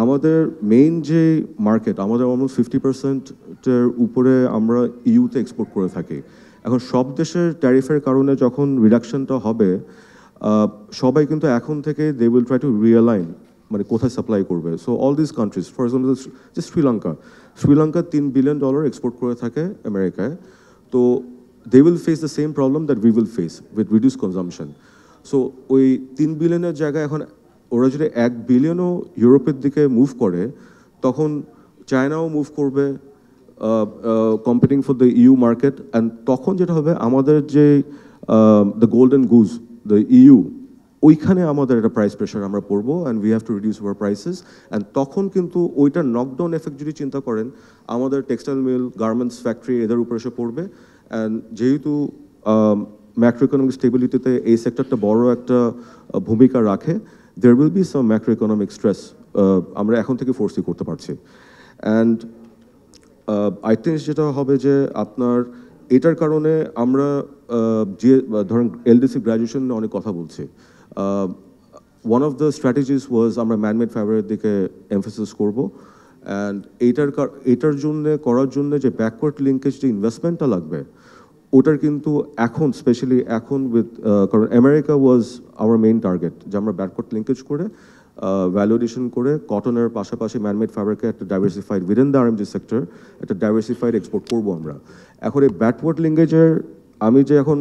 আমাদের মেইন যে মার্কেট, আমাদের অলমোস্ট 50%-এর উপরে আমরা ইউতে এক্সপোর্ট করে থাকি। এখন সব দেশের ট্যারিফের কারণে যখন রিডাকশনটা হবে, সবাই কিন্তু এখন থেকে they will try to realign মানে কোথায় সাপ্লাই করবে। So all this countries, for example যে শ্রীলঙ্কা $3 বিলিয়ন এক্সপোর্ট করে থাকে আমেরিকায়। তো they will face the same problem that we will face with reduce consumption. So ওই 3 বিলিয়নের জায়গায় এখন ওরা যদি 1 বিলিয়নও ইউরোপের দিকে মুভ করে, তখন চায়নাও মুভ করবে competing for the EU market. And তখন যেটা হবে, আমাদের যে the golden goose, the EU, ওইখানে আমাদের একটা প্রাইস প্রেশার আমরা পড়বো, and we have to reduce our prices. And তখন কিন্তু ওইটার নকডাউন এফেক্ট যদি চিন্তা করেন, আমাদের টেক্সটাইল মিল, গার্মেন্টস ফ্যাক্টরি এদের উপর এসে পড়বে। অ্যান্ড যেহেতু ম্যাক্রো ইকোনমিক স্টেবিলিটিতে এই সেক্টরটা বড় একটা ভূমিকা রাখে, there will be some macroeconomic stress আমরা এখন থেকে ফোরসি করতে পারছি। অ্যান্ড আই থিঙ্ক যেটা হবে যে আপনার এটার কারণে আমরা যে ধরেন এলডিসি গ্র্যাজুয়েশন নিয়ে অনেক কথা বলছি। ওয়ান অফ দ্য স্ট্র্যাটেজিস ওয়াজ আমরা ম্যানমেড ফাইবারের দিকে এমফেসিস করব। অ্যান্ড এটার জন্য করার জন্য যে ব্যাকওয়ার্ড লিঙ্কেজ যে ইনভেস্টমেন্টটা লাগবে, ওটার কিন্তু এখন স্পেশালি এখন কারণ America was our main target, যে আমরা ব্যাকওয়ার্ড লিঙ্কেজ করে ভ্যালুয়েশন করে কটনের পাশাপাশি ম্যানমেড ফাইবারকে একটা diversified within the RMG sector একটা ডাইভার্সিফাইড এক্সপোর্ট করবো আমরা। এখন এই ব্যাকওয়ার্ড লিঙ্কেজের আমি যে এখন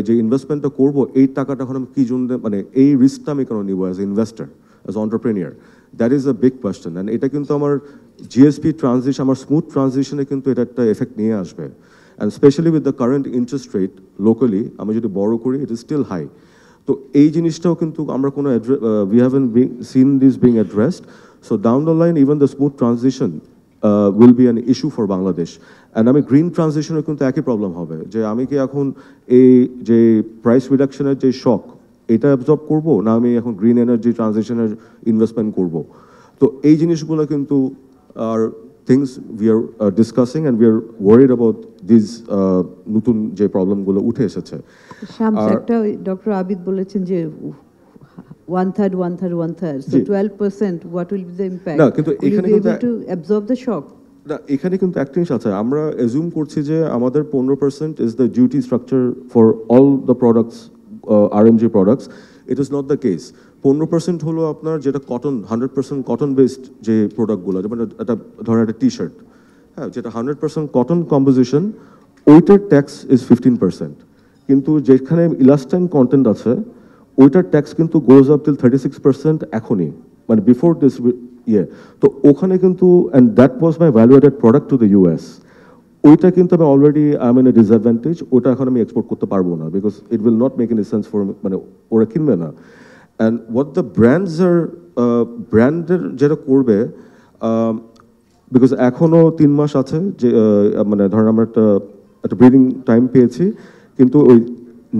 যে ইনভেস্টমেন্টটা করবো, এই টাকাটা এখন আমি কী জন্য, মানে এই রিস্কটা আমি কেন নিবো as investor, as entrepreneur? That is a big question. And এটা কিন্তু আমার জিএসপি ট্রানজিশন, আমার স্মুথ ট্রানজিশনে কিন্তু এটা একটা এফেক্ট নিয়ে আসবে। And especially with the current interest rate locally, আমি যদি বড় করি, it is still high. তো এই জিনিসটাও কিন্তু আমরা কোনো we haven't seen this being addressed. So down the line, even the smooth transition will be an issue for Bangladesh. And আমি গ্রিন ট্রানজিশনের কিন্তু একই প্রবলেম হবে, যে আমি কি এখন এই যে প্রাইস রিডাকশনের যে শক, এটা অ্যাবজর্ব করব, না আমি এখন গ্রিন এনার্জি ট্রানজিশনের ইনভেস্টমেন্ট করব। তো এই জিনিসগুলো কিন্তু আর things we are discussing, and we are worried about these নতুন যে প্রবলেমগুলো উঠে এসেছে। শামস, একটা ডক্টর আবিদ বলেছেন যে 1/3, so 12%, what will be the impact? না, কিন্তু এখানে কিন্তু to absorb the shock. না, এখানে কিন্তু একটা জিনিস আছে, আমরা অ্যাজিউম করছি যে আমাদের 15% is the duty structure for all the products, RMG products. It is not the case. 15% হলো আপনার যেটা কটন, 100% কটন বেসড যে প্রোডাক্টগুলো, যেমন একটা ধরেন একটা টি শার্ট, হ্যাঁ, যেটা 100% কটন কম্পোজিশন, ওইটার ট্যাক্স ইজ 15%। কিন্তু যেখানে ইলাস্টাইন কন্টেন্ট আছে, ওইটার ট্যাক্স কিন্তু গোজ আপ টিল 36% এখনই, মানে বিফোর দিস ইয়ে। তো ওখানে কিন্তু, and that was my value added product to the US, ওইটা কিন্তু আমি already I am in a disadvantage, ওটা এখন আমি এক্সপোর্ট করতে পারবো না, because it will not make any sense for, মানে ওরা কিনবে না। অ্যান্ড হোয়াট দ্য ব্র্যান্ডের যেটা করবে, বিকজ এখনও 3 মাস আছে, যে মানে ধরেন আমরা একটা ব্রিদিং টাইম পেয়েছি, কিন্তু ওই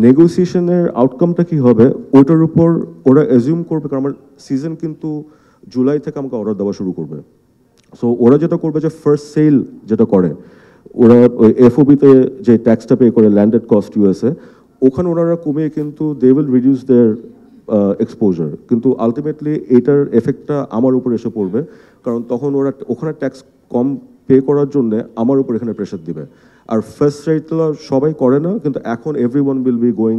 নেগোসিয়েশনের আউটকামটা কী হবে ওইটার উপর ওরা অ্যাজিউম করবে, কারণ আমার সিজন কিন্তু জুলাই থেকে আমাকে অর্ডার দেওয়া শুরু করবে। সো ওরা যেটা করবে যে ফার্স্ট সেল যেটা করে, ওরা ওই এফওবিতে যে ট্যাক্সটা পে করে ল্যান্ডেড কস্ট ইউএসএ, ওখানে ওনারা কমিয়ে কিন্তু they will reduce their exposure. কিন্তু আলটিমেটলি এটার এফেক্টটা আমার উপর এসে পড়বে, কারণ তখন ওরা ওখানে ট্যাক্স কম পে করার জন্য আমার উপর এখানে প্রেশার দিবে। আর ফার্স্ট রেটগুলো সবাই করে না, কিন্তু এখন everyone will be going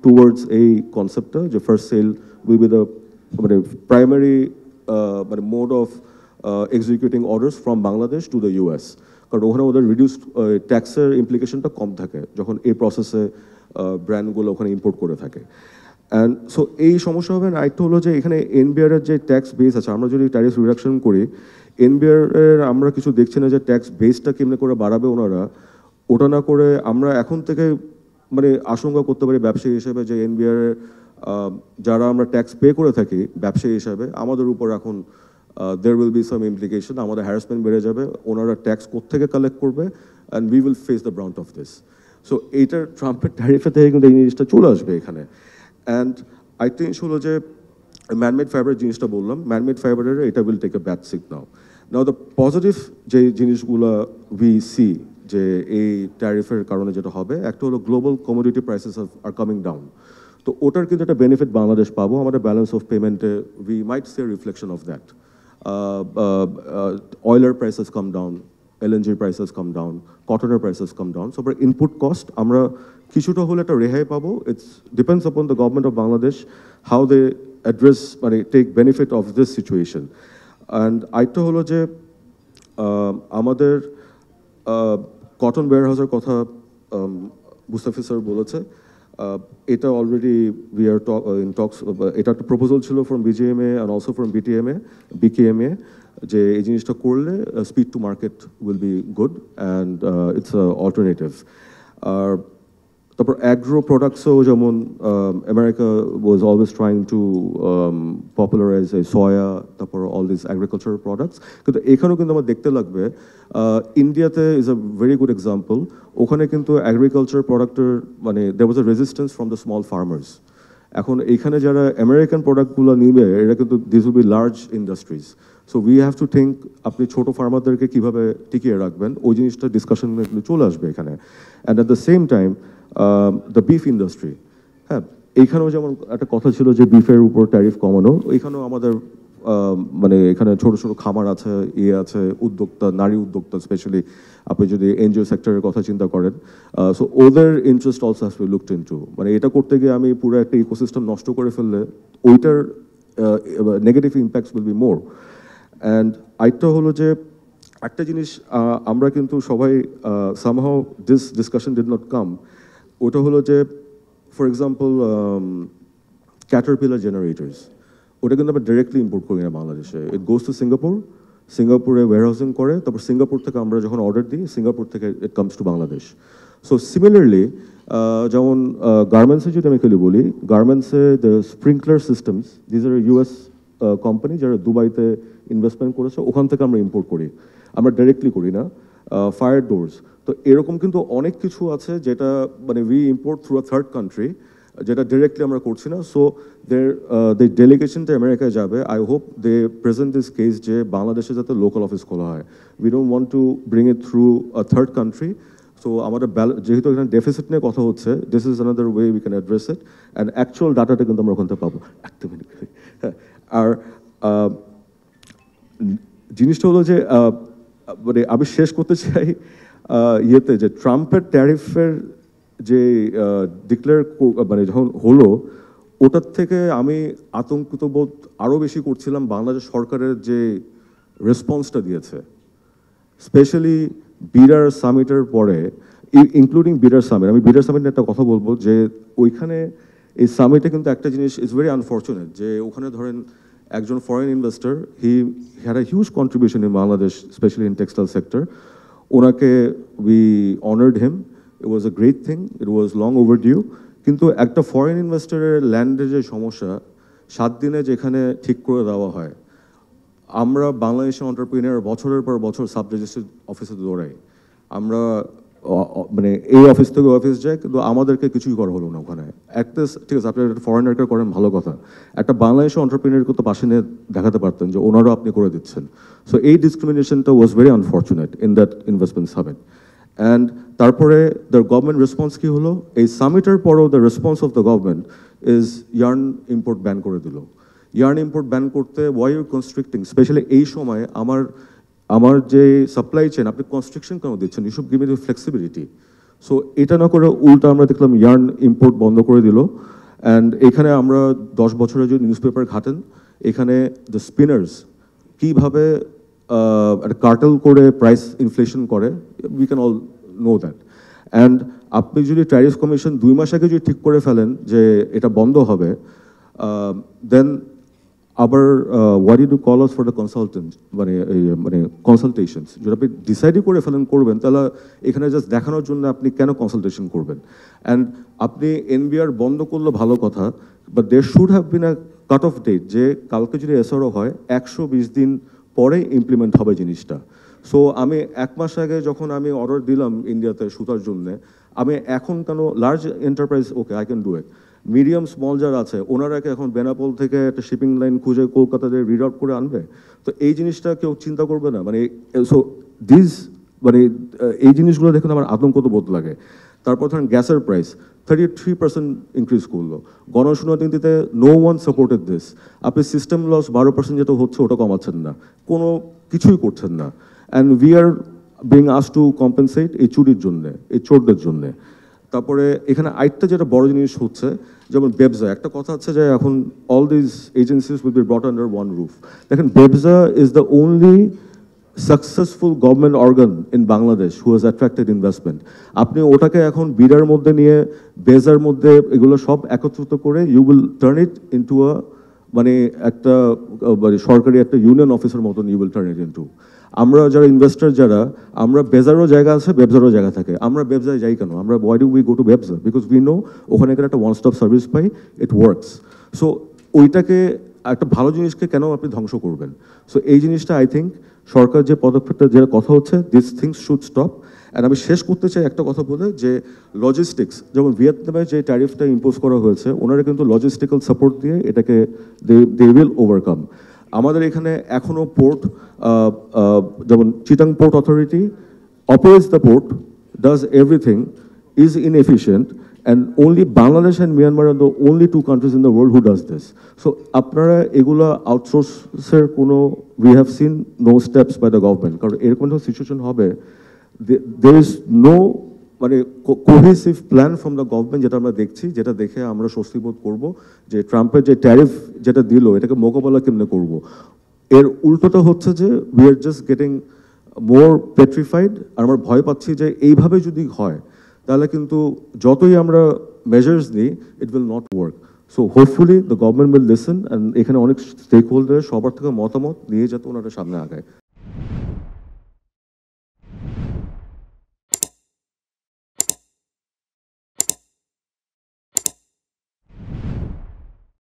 towards এই কনসেপ্টটা, যে first sale will be the মানে প্রাইমারি মানে mode of executing orders from Bangladesh to the US, কারণ ওখানে ওদের রিডিউসড ট্যাক্সের ইমপ্লিকেশনটা কম থাকে যখন এই প্রসেসে ব্র্যান্ডগুলো ওখানে ইম্পোর্ট করে থাকে। অ্যান্ড সো এই সমস্যা হবে। আরেকটা হলো যে এখানে এনবিআরের যে ট্যাক্স বেস আছে, আমরা যদি ট্যারিফ রিডাকশন করি, এনবিআরের আমরা কিছু দেখছি না যে ট্যাক্স বেসটা কেমনে করে বাড়াবে ওনারা, ওটা না করে আমরা এখন থেকে মানে আশঙ্কা করতে পারি ব্যবসায়ী হিসেবে, যে এনবিআরের যারা আমরা ট্যাক্স পে করে থাকি ব্যবসায়ী হিসাবে, আমাদের উপর এখন there will be some implication, আমাদের হ্যারাসমেন্ট বেড়ে যাবে, ওনারা ট্যাক্স কোত্থেকে কালেক্ট করবে, and we will face the brunt of this. So এইটার ট্রাম্পের ট্যারিফে থেকে কিন্তু এই জিনিসটা চলে আসবে এখানে। অ্যান্ড আই থিঙ্ক হলো যে ম্যানমেড ফাইবারের জিনিসটা বললাম, ম্যানমেড ফাইবারের এটা will take a back signal. Now the positive যে জিনিসগুলো উই সি যে এই ট্যারিফের কারণে যেটা হবে, একটা হলো global commodity prices are coming down. তো ওটার কিন্তু একটা বেনিফিট বাংলাদেশ পাবো, আমাদের ব্যালেন্স অফ পেমেন্টে we might see reflection of that. oiler prices come down, LNG prices come down, cotton prices come down. So, our input cost, আমরা কিছুটা হলে একটা রেহাই পাবো. It depends upon the government of Bangladesh how they address, মানে take benefit of this situation. And আরেকটা হলো যে আমাদের কটন ওয়্যারহাউসের কথা মুস্তাফিজ স্যার বলেছে, এটা already we are in talks, এটা একটা প্রপোজাল ছিল from BGMEA and also from BKMEA, যে এই জিনিসটা করলে speed to market will be good and it's alternative. আর তারপর অ্যাগ্রো প্রোডাক্টসও যেমন America was always trying to popularise এই সয়া, তারপর অল দিস অ্যাগ্রিকালচারাল প্রোডাক্টস, কিন্তু এখানেও কিন্তু আমার দেখতে লাগবে ইন্ডিয়াতে is a very good example. ওখানে কিন্তু অ্যাগ্রিকালচার প্রোডাক্টের মানে there was a resistance from the small farmers. এখন এইখানে যারা আমেরিকান প্রোডাক্টগুলো নিবে এরা কিন্তু this will be large industries, so we have to think আপনি ছোটো ফার্মারদেরকে কীভাবে টিকিয়ে রাখবেন, ওই জিনিসটা ডিসকাশন চলে আসবে এখানে। And at the same time the beef industry, হ্যাঁ এইখানেও যেমন একটা কথা ছিল যে বিফের উপর ট্যারিফ কমানো, এইখানেও আমাদের মানে এখানে ছোট ছোট খামার আছে, আছে উদ্যোক্তা, নারী উদ্যোক্তা স্পেশালি, আপনি যদি এনজিও সেক্টরের কথা চিন্তা করেন, সো ওদের interest also has to be looked into. মানে এটা করতে গিয়ে আমি পুরো একটা ইকোসিস্টেম নষ্ট করে ফেললে ওইটার negative impacts will be more. And আরেকটা হলো যে একটা জিনিস আমরা কিন্তু সবাই somehow this discussion did not come, ওটা হলো যে ফর এক্সাম্পল ক্যাটারপিলার জেনারেটর্স, ওটা কিন্তু আমরা ডিরেক্টলি ইম্পোর্ট করি না বাংলাদেশে, ইট গোজ টু সিঙ্গাপুরে ওয়্যারহাউসিং করে, তারপর সিঙ্গাপুর থেকে আমরা যখন অর্ডার দিই সিঙ্গাপুর থেকে it comes to Bangladesh. So similarly যেমন গার্মেন্টসে যদি আমি খেলি বলি, গার্মেন্টসে the sprinkler systems, these are US company যারা দুবাইতে ইনভেস্টমেন্ট করেছে, ওখান থেকে আমরা ইম্পোর্ট করি, আমরা ডাইরেক্টলি করি না। ফায়ার ডোরস, তো এরকম কিন্তু অনেক কিছু আছে যেটা মানে we import through a third country, যেটা ডিরেক্টলি আমরা করছি না। সো দে ডেলিগেশনটা আমেরিকায় যাবে, I hope they present this case যে বাংলাদেশে যাতে লোকাল অফিস খোলা হয়, we don't want to bring it through a third country. So আমাদের যেহেতু এখানে ডেফিসিট নিয়ে কথা হচ্ছে, this is another way we can address it, and actual ডাটাটা কিন্তু আমরা ওখান থেকে পাবো। একটা মিনিট, আর জিনিসটা হলো যে মানে আমি শেষ করতে চাই ইয়েতে যে ট্রাম্পের ট্যারিফের যে ডিক্লেয়ার মানে যখন হলো, ওটার থেকে আমি আতঙ্কিত বোধ আরও বেশি করছিলাম বাংলাদেশ সরকারের যে রেসপন্সটা দিয়েছে, স্পেশালি বিরার সামিটের পরে, ইনক্লুডিং বিরার সামিট। আমি বিরার সামিট নিয়ে একটা কথা বলবো যে ওইখানে এই সামিটে কিন্তু একটা জিনিস ইজ ভেরি আনফর্চুনেট, যে ওখানে ধরেন একজন foreign investor, he had a huge contribution in Bangladesh, specially in textile sector. ওনাকে we honoured him, it was a great thing, it was long overdue. কিন্তু একটা ফরেন ইনভেস্টরের ল্যান্ডের যে সমস্যা 7 দিনে যেখানে ঠিক করে দেওয়া হয়, আমরা বাংলাদেশের এন্টারপ্রিনিয়র বছরের পর বছর সাব রেজিস্ট্রি অফিসে দৌড়াই, আমরা মানে এই অফিস থেকে অফিস যায়, কিন্তু আমাদেরকে কিছুই করা হলো না ওখানে। একটা ঠিক আছে, আপনি একটা ফরেনারকে করেন ভালো কথা, একটা বাংলাদেশের এন্টারপ্রিনিয়রকে তো পাশে নিয়ে দেখাতে পারতেন যে ওনারও আপনি করে দিচ্ছেন। সো এই ডিসক্রিমিনেশনটা was very unfortunate in that investment summit. And তারপরে দ্য গভর্নমেন্ট রেসপন্স কী হলো, এই সামিটের পরেও the response of the government is yarn import ban করে দিল। ইয়ার্ন ইম্পোর্ট ব্যান করতে ওয়াই ইউ কনস্ট্রিক্টিং, স্পেশালি এই সময় আমার যে সাপ্লাই চেন, আপনি কনস্ট্রিকশন কেন দিচ্ছেন, you should give me the flexibility. So এটা না করে উল্টা আমরা দেখলাম ইয়ার্ন ইম্পোর্ট বন্ধ করে দিল। অ্যান্ড এখানে আমরা 10 বছরে যদি নিউজ পেপার ঘাটেন, এখানে দ্য স্পিনার্স কীভাবে একটা কার্টেল করে প্রাইস ইনফ্লেশন করে, we can all know that. And আপনি যদি ট্যারিফ কমিশন 2 মাস আগে যদি ঠিক করে ফেলেন যে এটা বন্ধ হবে, দেন আবার what you do call us for the consultant, মানে কনসালটেশনস, যদি আপনি ডিসাইডই করে ফেলেন করবেন, তাহলে এখানে জাস্ট দেখানোর জন্য আপনি কেন কনসালটেশন করবেন? অ্যান্ড আপনি এনবিআর বন্ধ করলে ভালো কথা, but there should have been a cut off date, যে কালকে যদি এসআরও হয় 120 দিন পরে ইমপ্লিমেন্ট হবে জিনিসটা। সো আমি 1 মাস আগে যখন আমি অর্ডার দিলাম ইন্ডিয়াতে সুতার জন্যে, আমি এখন কেন large enterprise, okay I can do it, medium small যারা আছে ওনারাকে এখন বেনাপোল থেকে একটা শিপিং লাইন খুঁজে কলকাতাতে রিডাউট করে আনবে? তো এই জিনিসটা কেউ চিন্তা করবে না? মানে সো দিস মানে এই জিনিসগুলো দেখুন আমার আতঙ্ক তো বোধ লাগে। তারপর ধরেন গ্যাসের প্রাইস, 33% ইনক্রিজ করলো। গণশুনানিতে নো ওয়ান সাপোর্টেড দিস। আপনি সিস্টেম লস 12% যেটা হচ্ছে ওটা কমাচ্ছেন না, কোনো কিছুই করছেন না। And we are being us to compensate এই চুরির জন্যে, এই চোরদের জন্যে। তারপরে এখানে আরেকটা যেটা বড় জিনিস হচ্ছে, যেমন বেবজা, একটা কথা আছে যে এখন all this agencies will be brought under one roof. দেখেন, BEPZA is the only successful government organ in Bangladesh who has attracted investment. আপনি ওটাকে এখন বিডার মধ্যে নিয়ে, বেজার মধ্যে, এগুলো সব একত্রিত করে you will turn it into a, মানে একটা মানে সরকারি একটা ইউনিয়ন অফিসের মতন you will turn it into. আমরা যারা ইনভেস্টার, যারা আমরা, বেজারও জায়গা আছে, ব্যবসারও জায়গা থাকে। আমরা ব্যবসায় যাই কেন? আমরা why do we go to ব্যবসা? বিকজ উই নো ওখানে একটা one stop service pi, it works. So ওইটাকে, একটা ভালো জিনিসকে কেন আপনি ধ্বংস করবেন? সো এই জিনিসটা আই থিঙ্ক সরকার যে পদক্ষেপটা, যেটা কথা হচ্ছে, this things should stop. And আমি শেষ করতে চাই একটা কথা বলে, যে লজিস্টিক্স, যেমন ভিয়েতনামে যে ট্যারিফটা ইম্পোজ করা হয়েছে, ওনারা কিন্তু লজিস্টিক্যাল সাপোর্ট দিয়ে এটাকে দে উইল ওভারকাম। আমাদের এখানে এখনও পোর্ট, যেমন Chittagong port authority operates the port, does everything, is inefficient, and only Bangladesh and Myanmar are the only two countries in the world who does this. So আপনারা এগুলা আউটসোর্সের কোনো, we have seen no steps by the government, কারণ এরকম একটা situation হবে, there is no মানে cohesive plan from the government, যেটা আমরা দেখছি, যেটা দেখে আমরা স্বস্তি বোধ করবো যে ট্রাম্পের যে ট্যারিফ যেটা দিল, এটাকে মোকাবেলা কেমনে করব। এর উল্টোটা হচ্ছে যে we are just getting more petrified. আর আমরা ভয় পাচ্ছি যে এইভাবে যদি হয়, তাহলে কিন্তু যতই আমরা মেজার্স নিই, it will not work. So hopefully the government will listen, and এখানে অনেক স্টেক হোল্ডার সবার থেকে মতামত নিয়ে যাতে ওনারা সামনে আগায়।